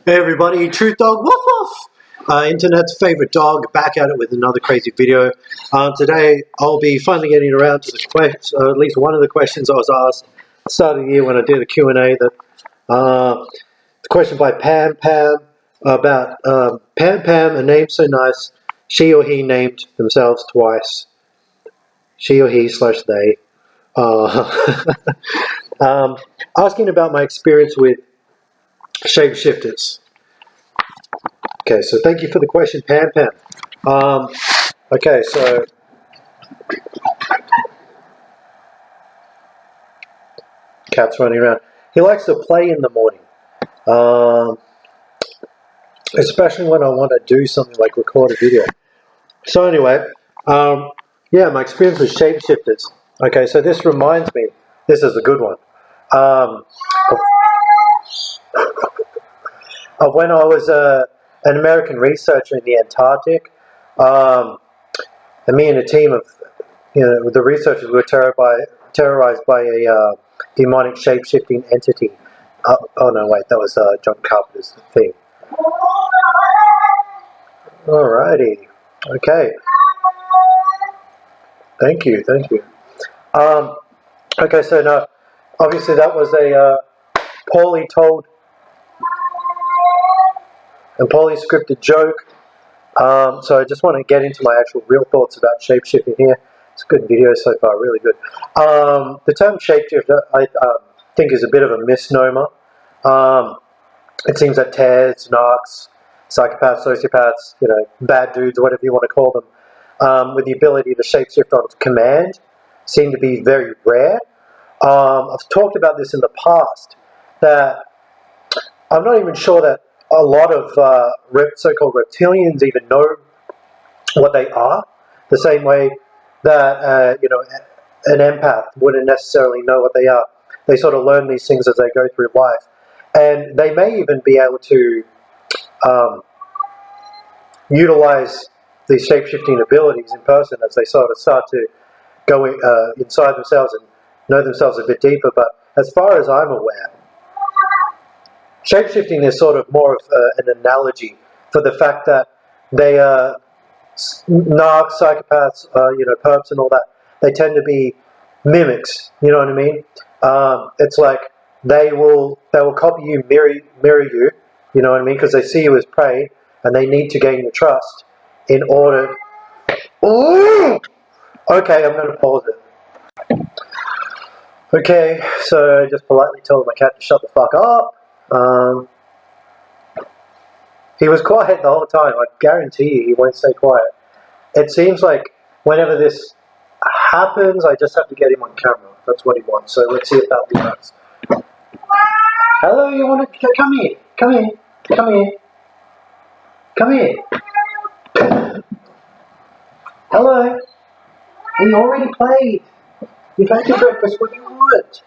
Hey everybody, Truth Dog, woof woof! Internet's favorite dog, back at it with another crazy video. Today I'll be finally getting around to the question, at least one of the questions I was asked at the start of the year when I did a Q&A. The question by Pam Pam about Pam Pam, a name so nice, she or he named themselves twice. She or he / they. Asking about my experience with Shapeshifters. Okay, so thank you for the question, Pam Pam. Okay, so cat's running around. He likes to play in the morning, especially when I want to do something like record a video. So anyway, yeah, my experience with Shapeshifters. Okay, so this reminds me, this is a good one, of when I was an American researcher in the Antarctic, and me and a team of, the researchers were terrorized by a demonic shape-shifting entity. Oh no, wait, that was John Carpenter's thing. Alrighty, okay. Thank you. Okay, so now, obviously that was a poorly told and poorly scripted joke. So I just want to get into my actual real thoughts about shapeshifting here. It's a good video so far, really good. The term shapeshifter, I think, is a bit of a misnomer. It seems that Tares, Narcs, psychopaths, sociopaths, bad dudes, whatever you want to call them, with the ability to shapeshift on command, seem to be very rare. I've talked about this in the past, that I'm not even sure that a lot of so-called reptilians even know what they are, the same way that an empath wouldn't necessarily know what they are. They sort of learn these things as they go through life, and they may even be able to utilize these shape-shifting abilities in person as they sort of start to go inside themselves and know themselves a bit deeper. But as far as I'm aware, shapeshifting is sort of more of an analogy for the fact that they are narcs, psychopaths, perps and all that. They tend to be mimics. You know what I mean? It's like they will copy you, mirror you. You know what I mean? Because they see you as prey, and they need to gain your trust in order. Ooh! Okay, I'm going to pause it. Okay, so I just politely told my cat to shut the fuck up. He was quiet the whole time. I guarantee you he won't stay quiet. It seems like whenever this happens, I just have to get him on camera. That's what he wants. So let's see if that works. Hello, you want to come here? Come here. Come here. Come here. Hello. We already played. You've had your breakfast. What do you want?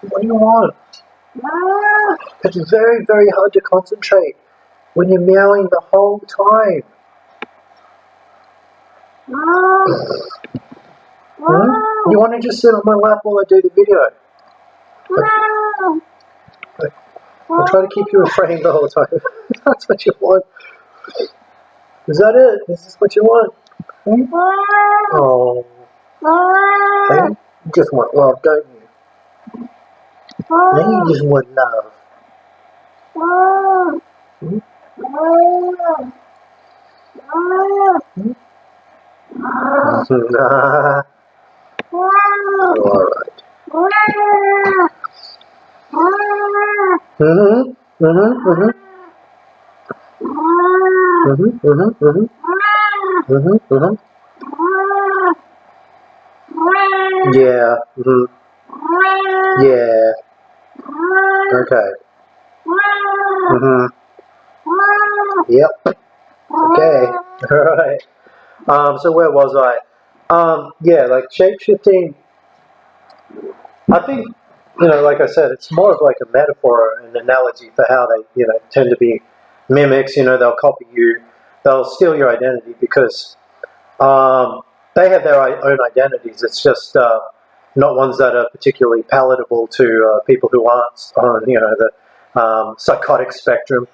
What do you want? It's very, very hard to concentrate when you're meowing the whole time. You want to just sit on my lap while I do the video? I'll try to keep you refrained the whole time. That's what you want. Is that it? Is this what you want? Oh. Hey, you just want love, don't you? Then you just want love. Yeah. Yeah. Okay. Yep. Okay. Alright. So where was I? Yeah, like shapeshifting, I think, like I said, it's more of like a metaphor, an analogy for how they, tend to be mimics. They'll copy you, they'll steal your identity because they have their own identities. It's just not ones that are particularly palatable to people who aren't on, the psychotic spectrum.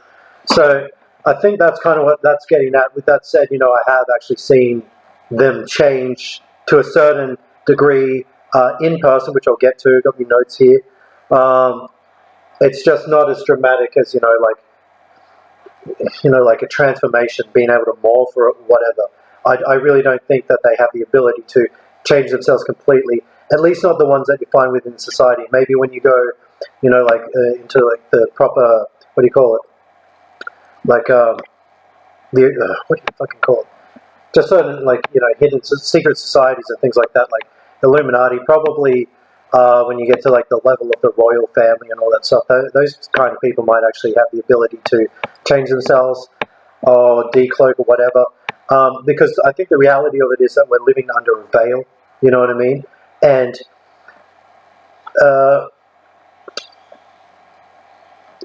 So I think that's kind of what that's getting at. With that said, I have actually seen them change to a certain degree in person, which I'll get to. Got my notes here. It's just not as dramatic as like a transformation, being able to morph or whatever. I really don't think that they have the ability to change themselves completely. At least not the ones that you find within society. Maybe when you go, into like the proper, what do you call it? Like what do you fucking call it? Just certain hidden secret societies and things like that, like Illuminati. Probably when you get to like the level of the royal family and all that stuff, those kind of people might actually have the ability to change themselves or decloak or whatever. Because I think the reality of it is that we're living under a veil. You know what I mean? And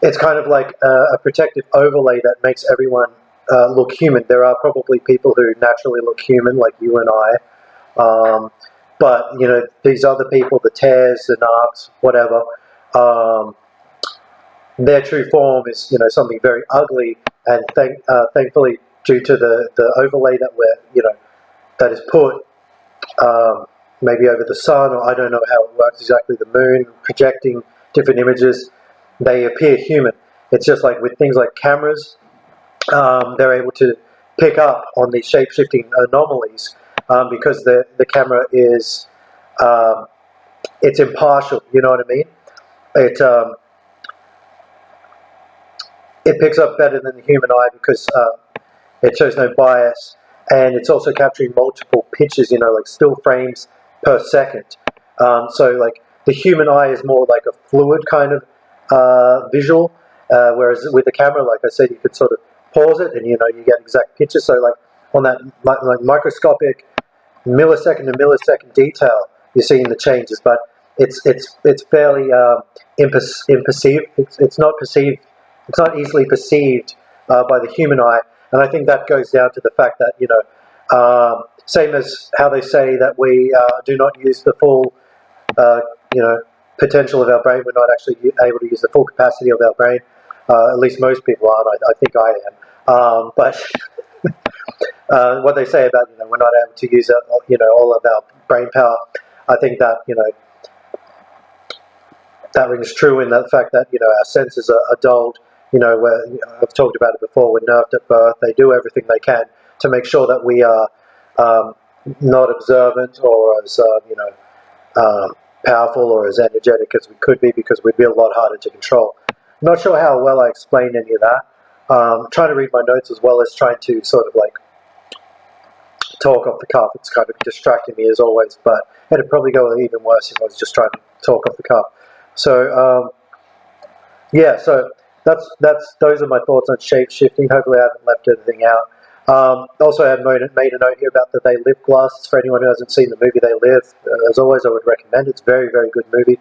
it's kind of like a protective overlay that makes everyone look human. There are probably people who naturally look human, like you and I. But, these other people, the Tears, the Narcs, whatever, their true form is, something very ugly. And thankfully, due to the overlay that is put maybe over the sun, or I don't know how it works exactly, the moon, projecting different images, they appear human. It's just like with things like cameras, they're able to pick up on these shape-shifting anomalies because the camera is it's impartial. You know what I mean? It picks up better than the human eye because it shows no bias, and it's also capturing multiple pictures. Like still frames per second. So like the human eye is more like a fluid kind of visual, whereas with the camera, like I said, you could sort of pause it and you get exact pictures. So like on that like microscopic millisecond to millisecond detail, you're seeing the changes, but it's fairly imperceived. It's not perceived. It's not easily perceived by the human eye, and I think that goes down to the fact that same as how they say that we do not use the full potential of our brain. We're not actually able to use the full capacity of our brain. At least most people aren't. I think I am. But what they say about we're not able to use all of our brain power, I think that that rings true in the fact that our senses are dulled. Where I've talked about it before. We're nerved at birth. They do everything they can to make sure that we are not observant or as powerful or as energetic as we could be, because we'd be a lot harder to control. I'm not sure how well I explained any of that. Trying to read my notes as well as trying to sort of like talk off the cuff. It's kind of distracting me as always, but it'd probably go even worse if I was just trying to talk off the cuff. So so those are my thoughts on shape shifting. Hopefully I haven't left anything out. Also, I have made a note here about the They Live glasses. For anyone who hasn't seen the movie They Live, as always, I would recommend it. It's a very, very good movie.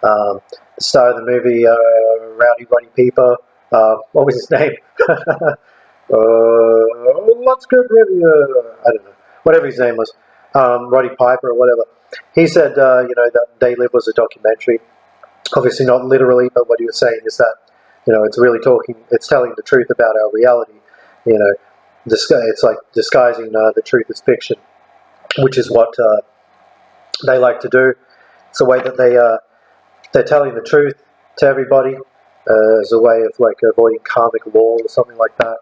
The star of the movie, Rowdy Roddy Piper. What was his name? Let's get ready. I don't know. Whatever his name was. Roddy Piper or whatever. He said, that They Live was a documentary. Obviously not literally, but what he was saying is that, it's telling the truth about our reality. It's like disguising the truth as fiction, which is what they like to do. It's a way that they're telling the truth to everybody as a way of like avoiding karmic law or something like that.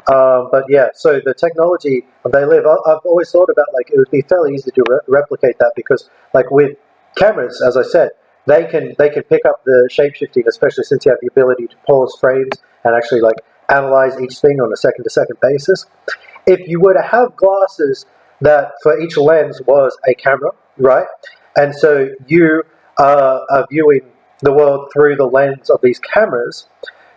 But yeah, so the technology of They Live, I've always thought about like it would be fairly easy to replicate that, because like with cameras, as I said, they can pick up the shape-shifting, especially since you have the ability to pause frames and actually like analyze each thing on a second-to-second basis. If you were to have glasses that for each lens was a camera, right? And so you are viewing the world through the lens of these cameras,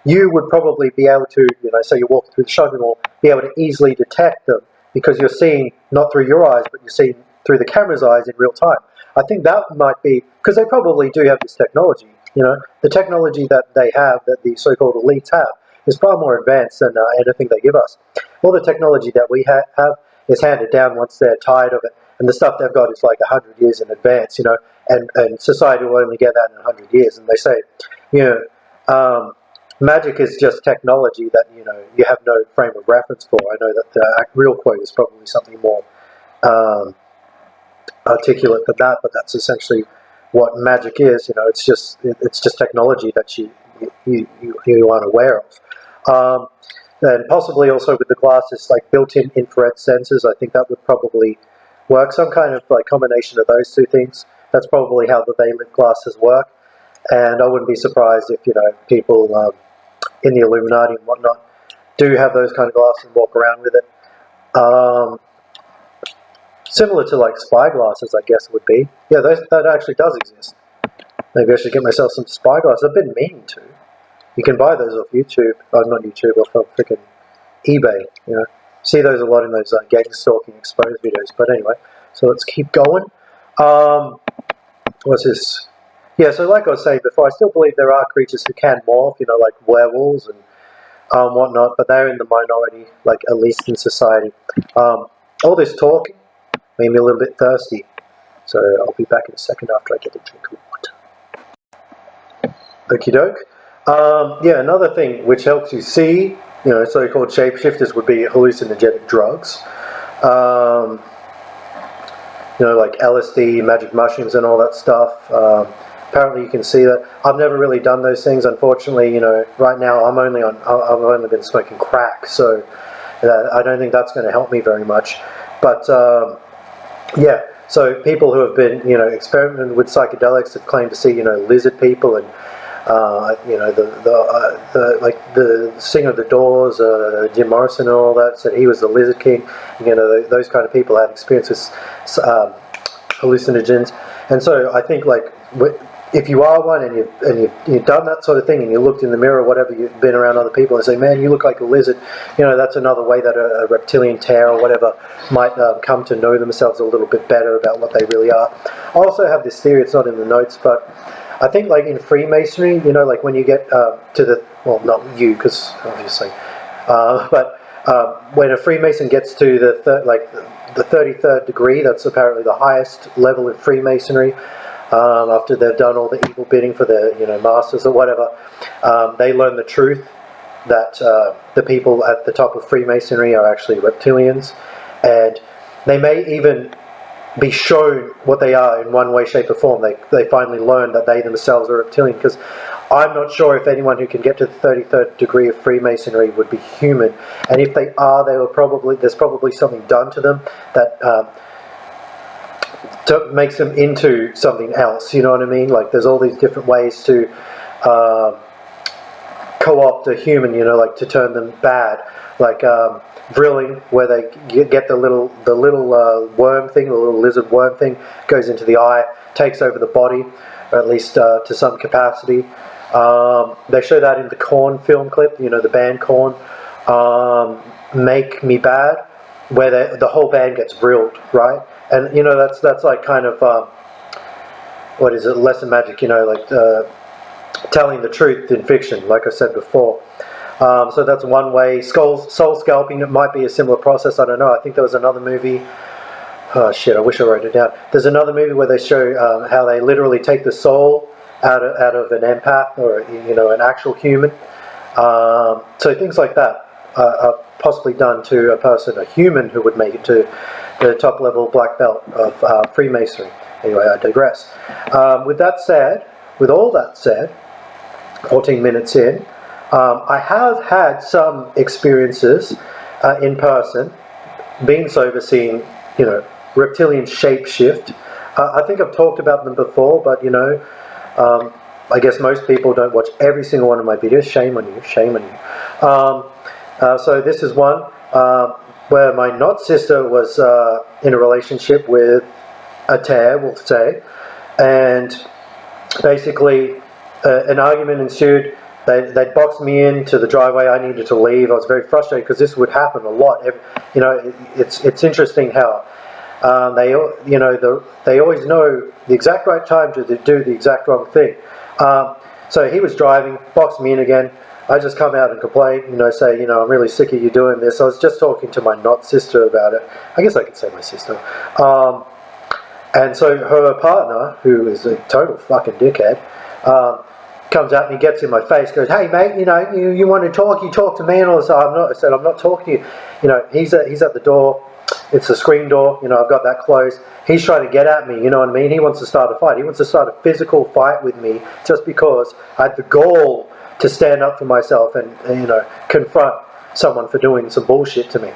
you would probably be able to, say you walk through the shopping mall, be able to easily detect them because you're seeing not through your eyes, but you're seeing through the camera's eyes in real time. I think that might be, because they probably do have this technology, the technology that they have, that the so-called elites have, is far more advanced than anything they give us. All the technology that we have is handed down once they're tired of it, and the stuff they've got is like 100 years in advance, you know, and society will only get that in 100 years. And they say, you know, magic is just technology that, you know, you have no frame of reference for. I know that the real quote is probably something more articulate than that, but that's essentially what magic is. You know, it's just technology that you aren't aware of. And possibly also with the glasses, like built-in infrared sensors, I think that would probably work. Some kind of like combination of those two things. That's probably how the They Live glasses work. And I wouldn't be surprised if, you know, people in the Illuminati and whatnot do have those kind of glasses and walk around with it. Similar to like spy glasses, I guess it would be. Yeah, that actually does exist. Maybe I should get myself some spy glasses. I've been meaning to. You can buy those off YouTube. Oh, not YouTube, off freaking eBay. You know, see those a lot in those gang stalking exposed videos. But anyway, so let's keep going. What's this? Yeah, so like I was saying before, I still believe there are creatures who can morph. You know, like werewolves and whatnot. But they're in the minority, like at least in society. All this talking made me a little bit thirsty. So I'll be back in a second after I get a drink of water. Okie doke. Yeah, another thing which helps you see, you know, so-called shapeshifters would be hallucinogenic drugs. You know, like LSD, magic mushrooms and all that stuff. Apparently you can see that. I've never really done those things, unfortunately. You know, right now I've only been smoking crack, so I don't think that's going to help me very much. But yeah, so people who have been, you know, experimenting with psychedelics have claimed to see, you know, lizard people and you know, like the singer of the Doors, Jim Morrison and all that, said he was the Lizard King. You know, those kind of people had experience with hallucinogens. And so I think, like, if you are one and you've done that sort of thing and you looked in the mirror or whatever, you've been around other people and say, man, you look like a lizard, you know, that's another way that a reptilian tear or whatever might come to know themselves a little bit better about what they really are. I also have this theory, it's not in the notes, but I think, like, in Freemasonry, you know, like when you get to the, well, not you, because obviously, but when a Freemason gets to the 33rd degree, that's apparently the highest level in Freemasonry, after they've done all the evil bidding for their, you know, masters or whatever, they learn the truth that the people at the top of Freemasonry are actually reptilians, and they may even be shown what they are in one way, shape or form. They finally learn that they themselves are reptilian, because I'm not sure if anyone who can get to the 33rd degree of Freemasonry would be human, and if they are, there's probably something done to them that makes them into something else, you know what I mean? Like, there's all these different ways to co-opt a human, you know, like to turn them bad, like drilling, where they get the little worm thing, the little lizard worm thing, goes into the eye, takes over the body, or at least to some capacity. They show that in the Korn film clip, you know, the band Korn, Make Me Bad, where the whole band gets drilled, right? And, you know, that's like kind of, what is it, lesson magic, you know, like telling the truth in fiction, like I said before. So that's one way. Soul scalping, it might be a similar process, I don't know. I think there was another movie, oh shit, I wish I wrote it down. There's another movie where they show how they literally take the soul out of an empath, or, you know, an actual human. So things like that are possibly done to a person, a human, who would make it to the top level black belt of Freemasonry. Anyway, I digress. With all that said, 14 minutes in, I have had some experiences in person, being sober, seeing, you know, reptilian shapeshift. I think I've talked about them before, but, you know, I guess most people don't watch every single one of my videos. Shame on you, shame on you. So this is one where my not sister was in a relationship with a tear, we'll say, and basically an argument ensued. They'd boxed me into the driveway. I needed to leave. I was very frustrated because this would happen a lot. You know, it's interesting how they always know the exact right time to do the exact wrong thing. So he was driving, boxed me in again. I just come out and complain, you know, say, you know, I'm really sick of you doing this. I was just talking to my not sister about it. I guess I could say my sister. And so her partner, who is a total fucking dickhead, comes at me, gets in my face, goes, hey mate, you know, you want to talk, you talk to me and all this. I said, I'm not talking to you. You know, he's at the door. It's a screen door, you know, I've got that closed. He's trying to get at me, you know what I mean? He wants to start a fight. He wants to start a physical fight with me just because I had the gall to stand up for myself and you know, confront someone for doing some bullshit to me.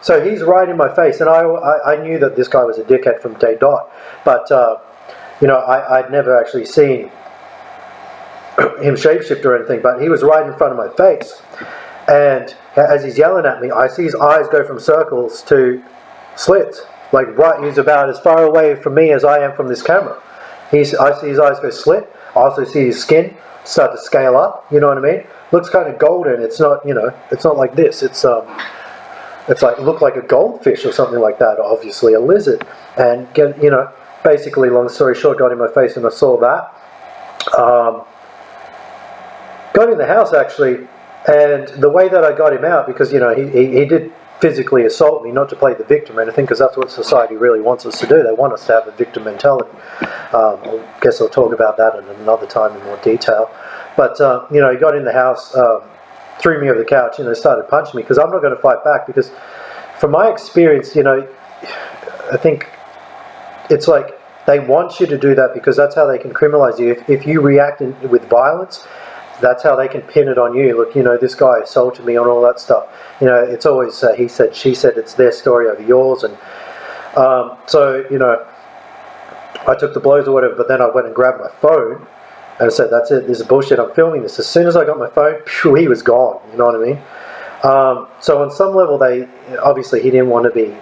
So he's right in my face, and I knew that this guy was a dickhead from day dot, but you know, I'd never actually seen him shapeshift or anything, but he was right in front of my face, and as he's yelling at me, I see his eyes go from circles to slits, like right, he's about as far away from me as I am from this camera. I see his eyes go slit. I also see his skin start to scale up, you know what I mean? Looks kind of golden. It's not, you know, it's not like this. It's like, look like a goldfish or something like that, obviously a lizard. And get, you know, basically, long story short, got in my face and I saw that. Got in the house actually, and the way that I got him out, because, you know, he did physically assault me, not to play the victim or anything, because that's what society really wants us to do. They want us to have a victim mentality. I guess I'll talk about that at another time in more detail. But, you know, he got in the house, threw me over the couch, you know, started punching me, because I'm not going to fight back, because from my experience, you know, I think it's like they want you to do that because that's how they can criminalize you. If you react with violence, that's how they can pin it on you. Look, you know, this guy assaulted me on all that stuff. You know, it's always he said, she said, it's their story over yours. And so, you know, I took the blows or whatever, but then I went and grabbed my phone and I said, that's it, this is bullshit, I'm filming this. As soon as I got my phone, phew, he was gone, you know what I mean? So on some level, obviously he didn't want to be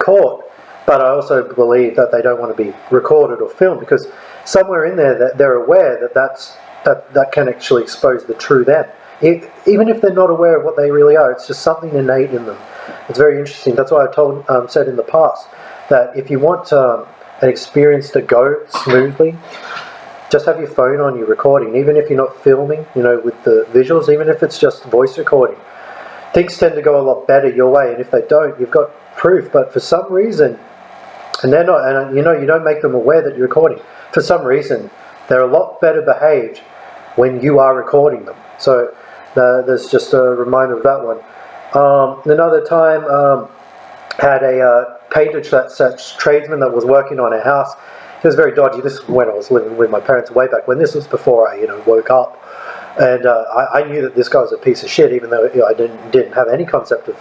caught, but I also believe that they don't want to be recorded or filmed, because somewhere in there that they're aware that can actually expose the true them. Even if they're not aware of what they really are, it's just something innate in them. It's very interesting. That's why I said in the past that if you want an experience to go smoothly, just have your phone on you recording, even if you're not filming, you know, with the visuals, even if it's just voice recording. Things tend to go a lot better your way, and if they don't, you've got proof. But for some reason, and they're not, and you know, you don't make them aware that you're recording. For some reason, they're a lot better behaved when you are recording them. So there's just a reminder of that one. Another time, had a painter tradesman that was working on a house. He was very dodgy. This was when I was living with my parents way back when. This was before I, you know, woke up. And I knew that this guy was a piece of shit, even though, you know, I didn't have any concept of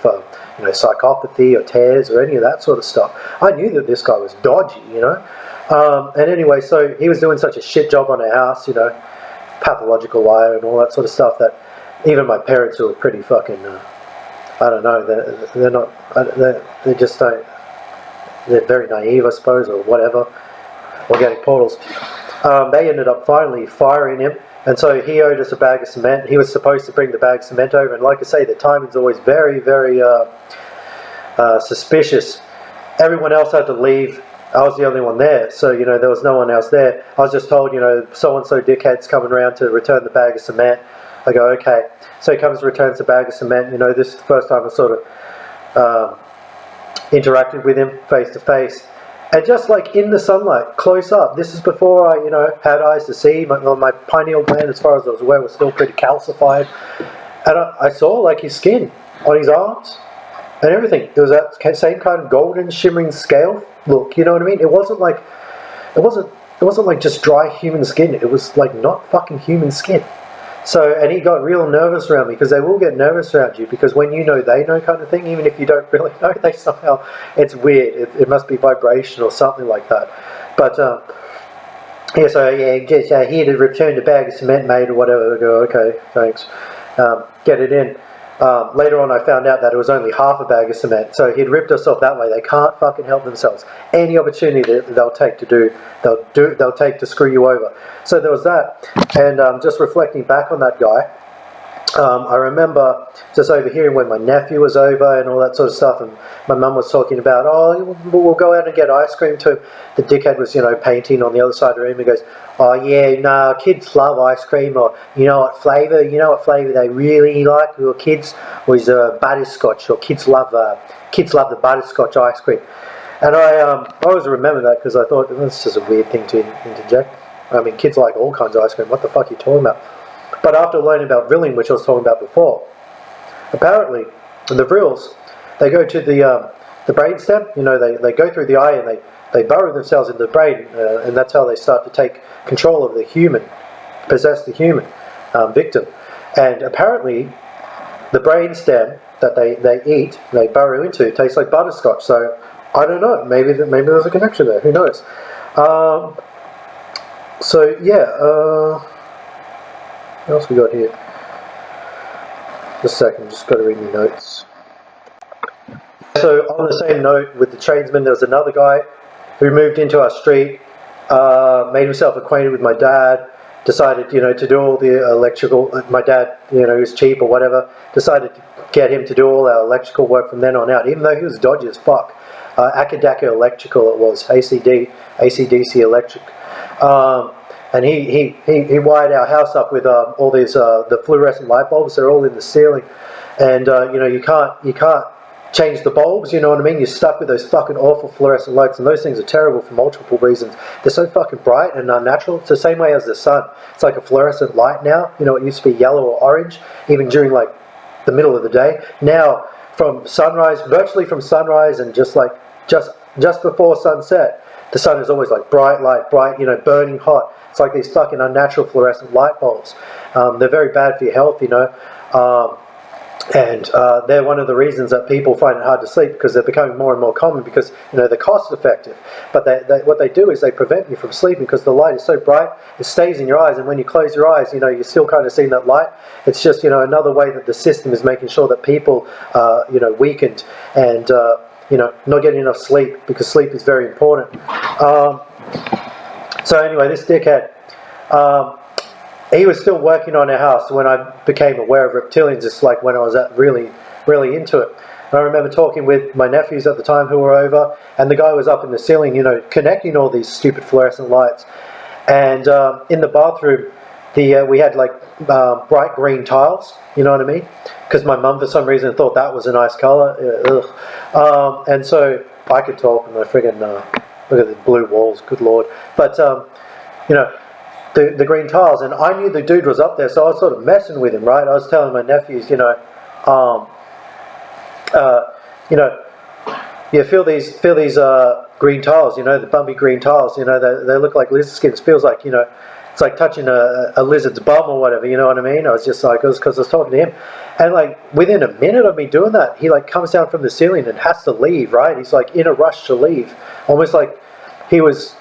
you know, psychopathy or tears or any of that sort of stuff. I knew that this guy was dodgy, you know. And anyway, so he was doing such a shit job on our house, you know, pathological liar and all that sort of stuff, that even my parents, who were pretty fucking, I don't know, they're not, they just don't, they're very naive, I suppose, or whatever, organic portals. They ended up finally firing him, and so he owed us a bag of cement. He was supposed to bring the bag of cement over, and like I say, the timing's always very, very suspicious. Everyone else had to leave. I was the only one there, so, you know, there was no one else there. I was just told, you know, so-and-so dickhead's coming around to return the bag of cement. I go, okay. So he comes and returns the bag of cement. You know, this is the first time I sort of interacted with him face-to-face. And just like in the sunlight, close up, this is before I, you know, had eyes to see. My pineal gland, as far as I was aware, was still pretty calcified. And I saw, like, his skin on his arms and everything. It was that same kind of golden shimmering scale look, you know what I mean? It wasn't like just dry human skin. It was like not fucking human skin. So, and he got real nervous around me, because they will get nervous around you, because when you know they know kind of thing, even if you don't really know, they somehow, it's weird. It must be vibration or something like that. But yeah, so yeah, just here to return the bag of cement, mate, or whatever. I go, okay, thanks. Get it in. Later on, I found out that it was only half a bag of cement, so he'd ripped us off that way. They can't fucking help themselves. Any opportunity that they'll take they'll take to screw you over. So there was that, and just reflecting back on that guy, I remember just overhearing when my nephew was over and all that sort of stuff, and my mum was talking about, oh, we'll go out and get ice cream to him. The dickhead was, painting on the other side of the room. He goes, oh yeah, no, kids love ice cream, or you know what flavour they really like, your kids, was butterscotch, or kids love the butterscotch ice cream. And I always remember that because I thought, this is a weird thing to interject. I mean, kids like all kinds of ice cream. What the fuck are you talking about? But after learning about vrilling, which I was talking about before, apparently the vrills, they go to the brainstem. They go through the eye and they burrow themselves in the brain, and that's how they start to take control of the human, possess the human victim. And apparently the brainstem that they eat, they burrow into, tastes like butterscotch. So I don't know. Maybe there's a connection there. Who knows? So yeah. What else we got here? Just a second, just got to read my notes. So on the same note with the tradesmen, there was another guy who moved into our street, made himself acquainted with my dad, decided, to do all the electrical. My dad, who's cheap or whatever, decided to get him to do all our electrical work from then on out, even though he was dodgy as fuck. Akadaka Electrical it was, ACDC Electric. And he wired our house up with all these the fluorescent light bulbs. They're all in the ceiling, and you can't change the bulbs. You know what I mean? You're stuck with those fucking awful fluorescent lights, and those things are terrible for multiple reasons. They're so fucking bright and unnatural. It's the same way as the sun. It's like a fluorescent light now. It used to be yellow or orange, even during like the middle of the day. Now from sunrise, virtually from sunrise, and just before sunset, the sun is always like bright, burning hot. It's like these fucking unnatural fluorescent light bulbs. They're very bad for your health, and they're one of the reasons that people find it hard to sleep, because they're becoming more and more common because, they're cost effective. But what they do is they prevent you from sleeping because the light is so bright, it stays in your eyes, and when you close your eyes, you're still kind of seeing that light. It's just, another way that the system is making sure that people are, weakened and, not getting enough sleep, because sleep is very important. So anyway, this dickhead, he was still working on our house when I became aware of reptilians. Just like when I was really, really into it. And I remember talking with my nephews at the time who were over, and the guy was up in the ceiling, connecting all these stupid fluorescent lights. And in the bathroom, we had like bright green tiles. You know what I mean? Because my mum, for some reason, thought that was a nice colour. And so I could talk, and I friggin' look at the blue walls, good lord. But the green tiles, and I knew the dude was up there, so I was sort of messing with him, right? I was telling my nephews, you feel these green tiles, the bumpy green tiles, they look like lizard skins. Feels like, it's like touching a lizard's bum or whatever, you know what I mean? I was just like, because I was talking to him, and like within a minute of me doing that, he like comes down from the ceiling and has to leave, right? He's like in a rush to leave, almost like he was,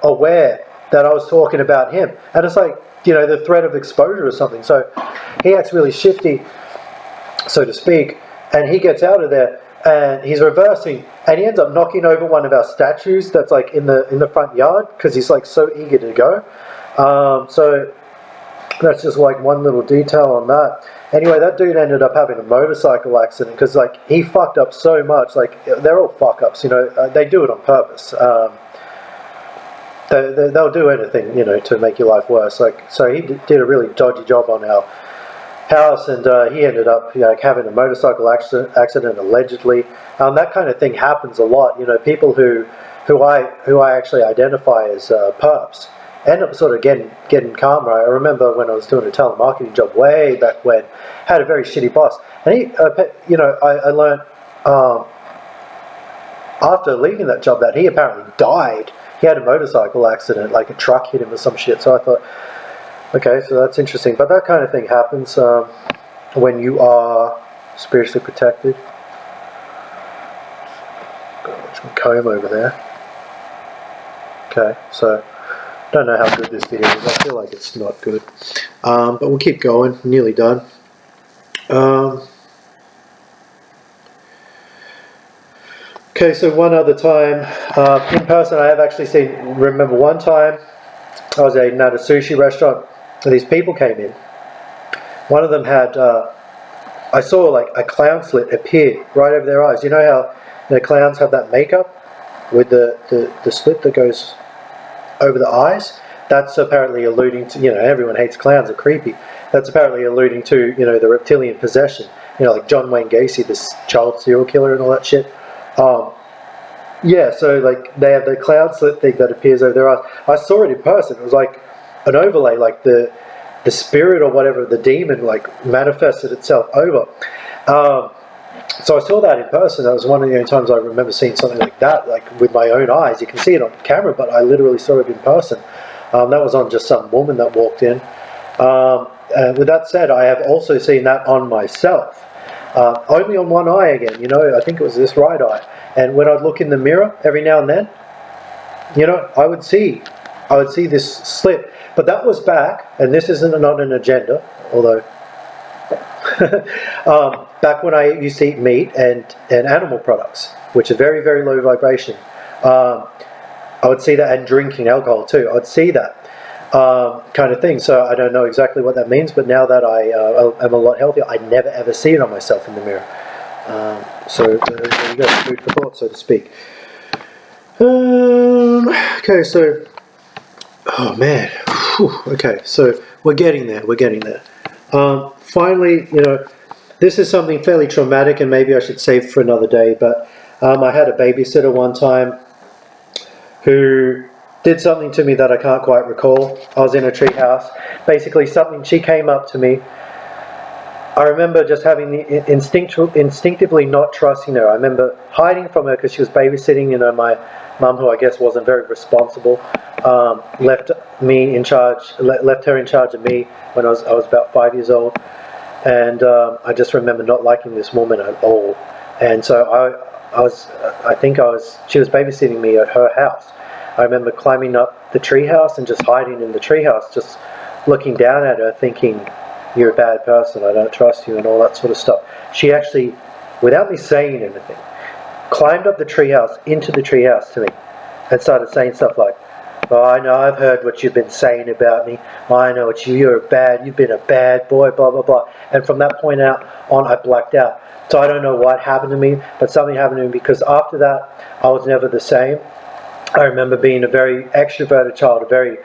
aware that I was talking about him. And it's like, the threat of exposure or something. So he acts really shifty, so to speak, and he gets out of there and he's reversing, and he ends up knocking over one of our statues that's like in the front yard, because he's like so eager to go. So that's just like one little detail on that. Anyway, that dude ended up having a motorcycle accident because like he fucked up so much. Like they're all fuck ups, they do it on purpose. They'll do anything, to make your life worse. Like, so he did a really dodgy job on our house, and he ended up having a motorcycle accident allegedly. That kind of thing happens a lot. People who I actually identify as perps end up sort of getting calmer. I remember when I was doing a telemarketing job way back when, had a very shitty boss, and he, I learned after leaving that job that he apparently died. He had a motorcycle accident, like a truck hit him or some shit. So I thought, okay, so that's interesting. But that kind of thing happens when you are spiritually protected. Got to watch my comb over there. Okay, so don't know how good this video is. I feel like it's not good. But we'll keep going. Nearly done. Okay, so one other time, in person, I have actually seen, remember one time, I was at a sushi restaurant, and these people came in. one of them had, I saw like a clown slit appear right over their eyes. You know how the clowns have that makeup with the slit that goes over the eyes? That's apparently alluding to, everyone hates clowns, they're creepy. That's apparently alluding to, the reptilian possession. Like John Wayne Gacy, this child serial killer and all that shit. Yeah, so like they have the cloud slit thing that appears over their eyes. I saw it in person. It was like an overlay, like the spirit or whatever, the demon, like manifested itself over. So I saw that in person. That was one of the only times I remember seeing something like that, like with my own eyes. You can see it on camera, but I literally saw it in person. That was on just some woman that walked in. With that said, I have also seen that on myself. Only on one eye again, I think it was this right eye. And when I'd look in the mirror every now and then, I would see this slit. But that was back, and this isn't not an agenda, although back when I used to eat meat and animal products, which are very, very low vibration. I would see that, and drinking alcohol too. I'd see that kind of thing. So I don't know exactly what that means, but now that I am a lot healthier, I never ever see it on myself in the mirror. So there you go, food for thought, so to speak. Okay, so, oh man, whew, okay, so we're getting there. Finally, this is something fairly traumatic, and maybe I should save for another day, but I had a babysitter one time who did something to me that I can't quite recall. I was in a tree house. Basically, she came up to me. I remember just having the instinctively not trusting her. I remember hiding from her because she was babysitting. My mum, who I guess wasn't very responsible, left her in charge of me when I was about 5 years old. And I just remember not liking this woman at all. And so she was babysitting me at her house. I remember climbing up the treehouse and just hiding in the treehouse, just looking down at her thinking, you're a bad person, I don't trust you, and all that sort of stuff. She actually, without me saying anything, climbed up the treehouse, into the treehouse to me, and started saying stuff like, oh, I know, I've heard what you've been saying about me. I know it's you, you've been a bad boy, blah, blah, blah. And from that point on, I blacked out. So I don't know what happened to me, but something happened to me, because after that, I was never the same. I remember being a very extroverted child, a very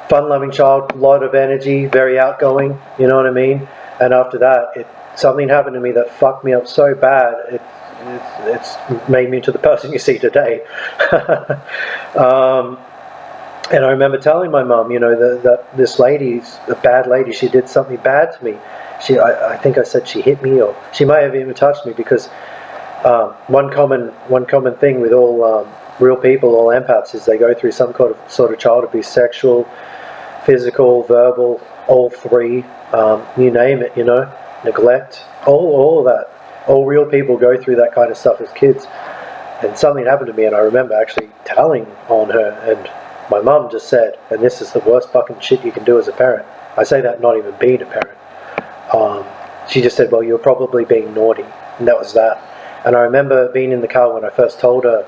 fun-loving child, a lot of energy, very outgoing, you know what I mean? And after that, something happened to me that fucked me up so bad, it's made me into the person you see today. And I remember telling my mum, that this lady's a bad lady. She did something bad to me. I think I said she hit me, or she may have even touched me, because one common thing with all real people, all empaths, is they go through some sort of child abuse, sexual, physical, verbal, all three, you name it, neglect, all of that. All real people go through that kind of stuff as kids. And something happened to me, and I remember actually telling on her, and my mum just said, and this is the worst fucking shit you can do as a parent. I say that not even being a parent. She just said, well, you're probably being naughty, and that was that. And I remember being in the car when I first told her,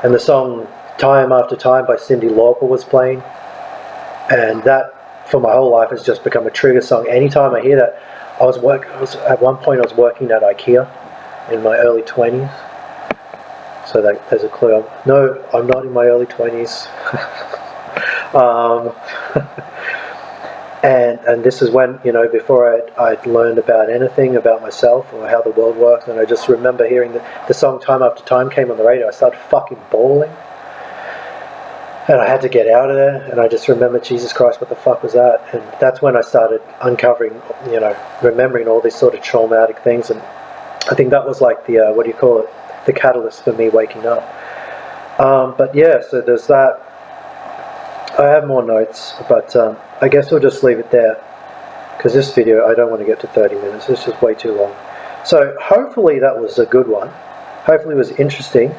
and the song Time After Time by Cyndi Lauper was playing, and that for my whole life has just become a trigger song. Anytime I hear that, at one point I was working at IKEA in my early 20s, so there's a clue. No, I'm not in my early 20s. And this is when, before I'd learned about anything about myself or how the world works, and I just remember hearing the song Time After Time came on the radio. I started fucking bawling, and I had to get out of there, and I just remember, Jesus Christ, what the fuck was that? And that's when I started uncovering, remembering all these sort of traumatic things, and I think that was like the, the catalyst for me waking up. But yeah, so there's that. I have more notes, but I guess we'll just leave it there, because this video, I don't want to get to 30 minutes, it's just way too long. So hopefully that was a good one, hopefully it was interesting,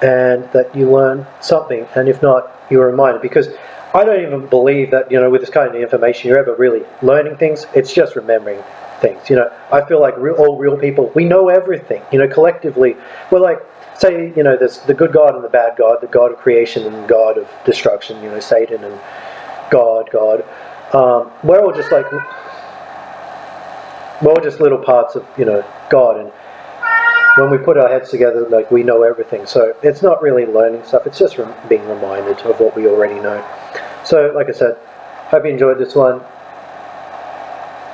and that you learned something, and if not, you were reminded, because I don't even believe that, with this kind of information, you're ever really learning things. It's just remembering things. I feel like all real people, we know everything. Collectively, we're like, say, there's the good God and the bad God, the God of creation and God of destruction, Satan and God. We're all just like, we're all just little parts of, you know, God, and when we put our heads together, like, we know everything. So it's not really learning stuff, it's just being reminded of what we already know. So like I said, hope you enjoyed this one,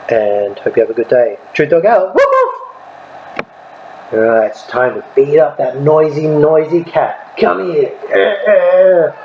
and hope you have a good day. Truth Dog out. Woof woof. Alright, it's time to beat up that noisy cat. Come here.